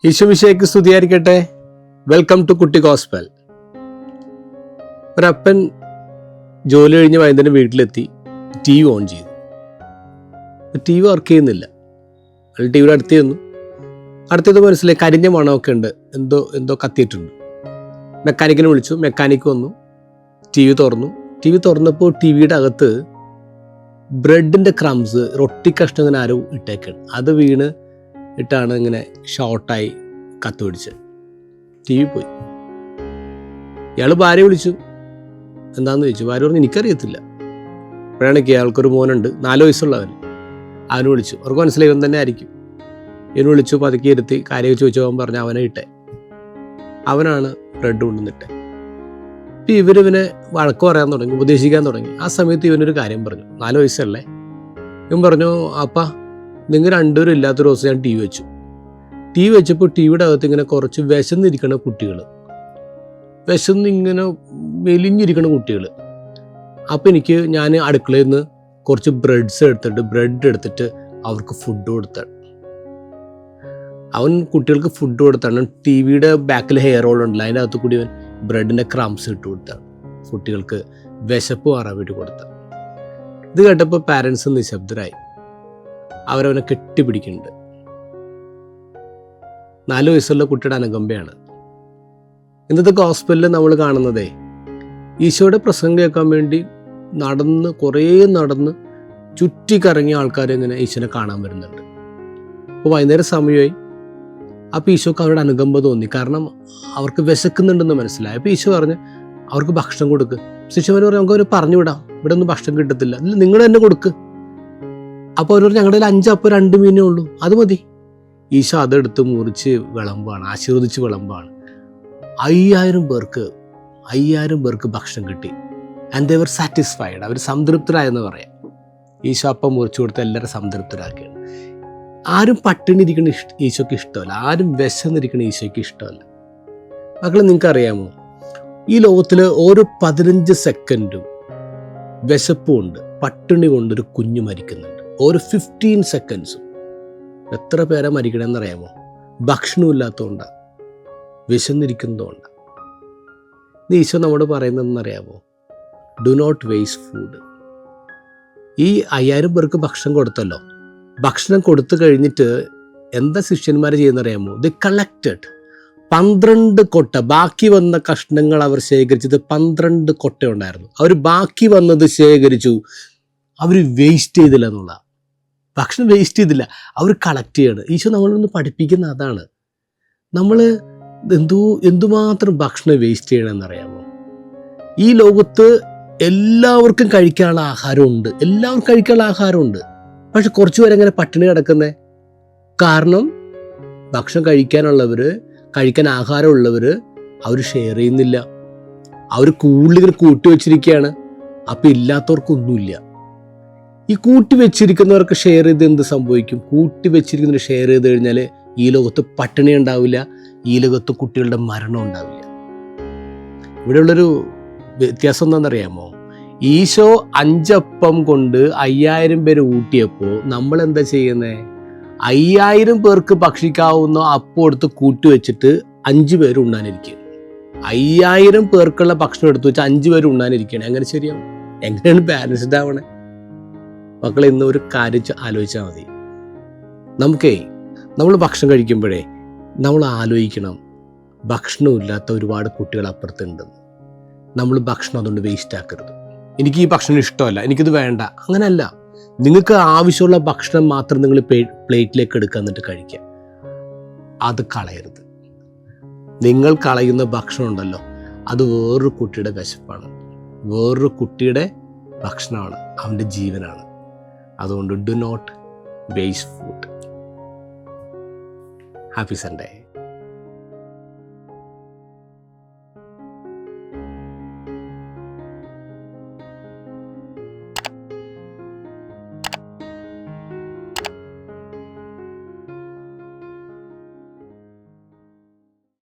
ഈശോമിശിഹായ്ക്ക് സ്തുതിയായിരിക്കട്ടെ. Welcome to കുട്ടി gospel. ഒരപ്പൻ ജോലി കഴിഞ്ഞ് വൈകുന്നേരം വീട്ടിലെത്തി ടി വി ഓൺ ചെയ്തു. ടി വി വർക്ക് ചെയ്യുന്നില്ല. അയാൾ ടി വിയുടെ അടുത്ത് ചെന്നു. അടുത്തത് മനസ്സിലായി കരിഞ്ഞ മണമൊക്കെ ഉണ്ട്, എന്തോ കത്തിയിട്ടുണ്ട്. മെക്കാനിക്കിനെ വിളിച്ചു. മെക്കാനിക്ക് വന്നു. ടി വി തുറന്നു. ടി വി തുറന്നപ്പോൾ ടി വിയുടെ അകത്ത് ബ്രെഡിൻ്റെ ക്രംസ്, റൊട്ടി കഷ്ണം ഇങ്ങനെ ആരോ ഇട്ടേക്കാണ്. അത് വീണ് ഇട്ടാണ് ഇങ്ങനെ ഷോർട്ടായി കത്ത് പിടിച്ച് ടി വി പോയി. ഇയാൾ ഭാര്യ വിളിച്ചു. എന്താണെന്ന് ചോദിച്ചു. ഭാര്യ പറഞ്ഞു എനിക്കറിയത്തില്ല. അപ്പോഴാണെങ്കിൽ അയാൾക്കൊരു മോനുണ്ട്, 4 വയസ്സുള്ളവൻ. അവന് വിളിച്ചു. അവർക്ക് മനസ്സിലായി ഇവൻ തന്നെ ആയിരിക്കും. ഇവന് വിളിച്ചു, പതുക്കി ഇരുത്തി കാര്യമൊക്കെ ചോദിച്ചു. അവൻ പറഞ്ഞു അവനെ ഇട്ടെ. അവനാണ് ബ്രെഡ് കൊണ്ടുവന്നിട്ടെ. ഇപ്പം ഇവരിവനെ വഴക്ക് പറയാൻ തുടങ്ങി, ഉപദേശിക്കാൻ തുടങ്ങി. ആ സമയത്ത് ഇവനൊരു കാര്യം പറഞ്ഞു. 4 വയസ്സല്ലേ. ഇവൻ പറഞ്ഞു, അപ്പാ നിങ്ങൾ രണ്ടുപേരും ഇല്ലാത്തൊരു ദിവസം ഞാൻ ടി വി വെച്ചു. ടി വി വെച്ചപ്പോൾ ടി വിയുടെ അകത്ത് ഇങ്ങനെ കുറച്ച് വിശന്നിരിക്കണ കുട്ടികൾ, വിശന്നിങ്ങനെ മെലിഞ്ഞിരിക്കണ കുട്ടികൾ. അപ്പം ഞാൻ അടുക്കളയിൽ നിന്ന് കുറച്ച് ബ്രെഡ് എടുത്തിട്ട് അവർക്ക് ഫുഡ് കൊടുത്താണ്. അവൻ കുട്ടികൾക്ക് ഫുഡ് കൊടുത്താണ്. ടി വിയുടെ ബാക്കിൽ ഹെയർ റോൾ ഉണ്ടല്ലോ, അതിൻ്റെ അകത്ത് കൂടി അവൻ ബ്രെഡിൻ്റെ ക്രംസ് ഇട്ട് കൊടുത്താണ്. കുട്ടികൾക്ക് വിശപ്പ് മാറാൻ വേണ്ടി കൊടുത്താണ്. ഇത് കേട്ടപ്പോൾ പാരൻസ് നിശബ്ദരായി. അവരവനെ കെട്ടിപ്പിടിക്കുന്നുണ്ട്. 4 വയസ്സുള്ള കുട്ടിയുടെ അനുകമ്പയാണ്. ഇന്നത്തെ ഗോസ്പലിൽ നമ്മൾ കാണുന്നതേ ഈശോയുടെ പ്രസംഗം കേൾക്കാൻ വേണ്ടി കുറേ നടന്ന് ചുറ്റിക്കറങ്ങിയ ആൾക്കാർ ഇങ്ങനെ ഈശോനെ കാണാൻ വരുന്നുണ്ട്. അപ്പോൾ വൈകുന്നേരം സമയമായി. അപ്പോൾ ഈശോക്ക് അവരുടെ അനുകമ്പ തോന്നി. കാരണം അവർക്ക് വിശക്കുന്നുണ്ടെന്ന് മനസ്സിലായി. അപ്പോൾ ഈശോ പറഞ്ഞ് അവർക്ക് ഭക്ഷണം കൊടുക്ക്. ശിഷ്യന്മാർ പറഞ്ഞു നമുക്ക് അവർ പറഞ്ഞു വിടാം, ഇവിടെ ഒന്നും ഭക്ഷണം കിട്ടത്തില്ല, ഇല്ല നിങ്ങൾ തന്നെ കൊടുക്ക്. അപ്പോൾ അവർ ഞങ്ങളുടെ 5 അപ്പം 2 മീനേ ഉള്ളൂ, അത് മതി. ഈശോ അതെടുത്ത് മുറിച്ച് വിളമ്പാണ്, ആശീർവദിച്ച് വിളമ്പാണ്. 5000 പേർക്ക് ഭക്ഷണം കിട്ടി. And they were satisfied. അവർ സംതൃപ്തരായെന്ന് പറയാം. ഈശോ അപ്പം മുറിച്ചു കൊടുത്ത് എല്ലാവരും സംതൃപ്തരാക്കുകയാണ്. ആരും പട്ടിണി ഇരിക്കണ ഈശോയ്ക്ക് ഇഷ്ടമല്ല. ആരും വിശന്നിരിക്കണ ഈശോയ്ക്ക് ഇഷ്ടമല്ല. മക്കളെ, നിങ്ങൾക്കറിയാമോ, ഈ ലോകത്തിൽ ഓരോ 15 സെക്കൻഡും വിശപ്പുണ്ട്, പട്ടിണി കൊണ്ടൊരു കുഞ്ഞ് മരിക്കുന്നുണ്ട്. ഓരോ 15 സെക്കൻഡ്സും എത്ര പേരാ മരിക്കണമെന്നറിയാമോ? ഭക്ഷണമില്ലാത്തതുകൊണ്ടാണ്, വിശന്നിരിക്കുന്നതുകൊണ്ടാണ്. ഈശോ നമ്മോട് പറയുന്നതെന്നറിയാമോ? Do not waste food. ഈ 5000 പേർക്ക് ഭക്ഷണം കൊടുത്തല്ലോ. ഭക്ഷണം കൊടുത്തു കഴിഞ്ഞിട്ട് എന്താ ശിഷ്യന്മാർ ചെയ്യുന്നറിയാമോ? ദി കളക്റ്റഡ് 12 കൊട്ട. ബാക്കി വന്ന കഷ്ണങ്ങൾ അവർ ശേഖരിച്ചത് 12 കൊട്ട ഉണ്ടായിരുന്നു. അവർ ബാക്കി വന്നത് ശേഖരിച്ചു. അവർ വേസ്റ്റ് ചെയ്തില്ല എന്നുള്ള, ഭക്ഷണം വേസ്റ്റ് ചെയ്തില്ല, അവർ കളക്ട് ചെയ്യാണ്. ഈശോ നമ്മളൊന്ന് പഠിപ്പിക്കുന്ന അതാണ്. നമ്മൾ എന്തുമാത്രം ഭക്ഷണം വേസ്റ്റ് ചെയ്യണമെന്നറിയാമോ? ഈ ലോകത്ത് എല്ലാവർക്കും കഴിക്കാനുള്ള ആഹാരമുണ്ട്. പക്ഷെ കുറച്ച് പേരെ എങ്ങനെ പട്ടിണി കിടക്കുന്നേ? കാരണം ഭക്ഷണം കഴിക്കാൻ ആഹാരമുള്ളവർ അവർ ഷെയർ ചെയ്യുന്നില്ല. അവർ കൂടുതൽ കൂട്ടി വെച്ചിരിക്കുകയാണ്. അപ്പം ഇല്ലാത്തവർക്കൊന്നുമില്ല. ഈ കൂട്ടി വെച്ചിരിക്കുന്നവർക്ക് ഷെയർ ചെയ്ത് എന്ത് സംഭവിക്കും? കൂട്ടി വെച്ചിരിക്കുന്നവർ ഷെയർ ചെയ്ത് കഴിഞ്ഞാൽ ഈ ലോകത്ത് പട്ടിണി ഉണ്ടാവില്ല, ഈ ലോകത്ത് കുട്ടികളുടെ മരണം ഉണ്ടാവില്ല. ഇവിടെയുള്ളൊരു വ്യത്യാസം എന്താണെന്നറിയാമോ? ഈശോ 5 അപ്പം കൊണ്ട് 5000 പേര് ഊട്ടിയപ്പോൾ നമ്മൾ എന്താ ചെയ്യുന്നത്? 5000 പേർക്ക് ഭക്ഷിക്കാവുന്ന അപ്പം എടുത്ത് കൂട്ടി വെച്ചിട്ട് 5 പേര് ഉണ്ണാനിരിക്കുകയാണ്. 5000 പേർക്കുള്ള ഭക്ഷണം എടുത്ത് വെച്ച് 5 പേര് ഉണ്ണാനിരിക്കുകയാണ്. എങ്ങനെ ശരിയാവും? എങ്ങനെയാണ് ബാലൻസ്ഡ് ആവണേ? മക്കളെ, ഇന്ന് ഒരു കാര്യം ആലോചിച്ചാൽ മതി. നമ്മൾ ഭക്ഷണം കഴിക്കുമ്പോഴേ നമ്മൾ ആലോചിക്കണം, ഭക്ഷണമില്ലാത്ത ഒരുപാട് കുട്ടികൾ അപ്പുറത്തുണ്ടെന്ന്. നമ്മൾ ഭക്ഷണം അതുകൊണ്ട് വേസ്റ്റ് ആക്കരുത്. എനിക്ക് ഈ ഭക്ഷണം ഇഷ്ടമല്ല, എനിക്കിത് വേണ്ട, അങ്ങനെയല്ല. നിങ്ങൾക്ക് ആവശ്യമുള്ള ഭക്ഷണം മാത്രം നിങ്ങൾ പ്ലേറ്റിലേക്ക് എടുക്കുക, എന്നിട്ട് കഴിക്കുക. അത് കളയരുത്. നിങ്ങൾ കളയുന്ന ഭക്ഷണം ഉണ്ടല്ലോ, അത് വേറൊരു കുട്ടിയുടെ വിശപ്പാണ്, വേറൊരു കുട്ടിയുടെ ഭക്ഷണമാണ്, അവൻ്റെ ജീവനാണ്. അതുകൊണ്ട് do not waste food. Happy Sunday.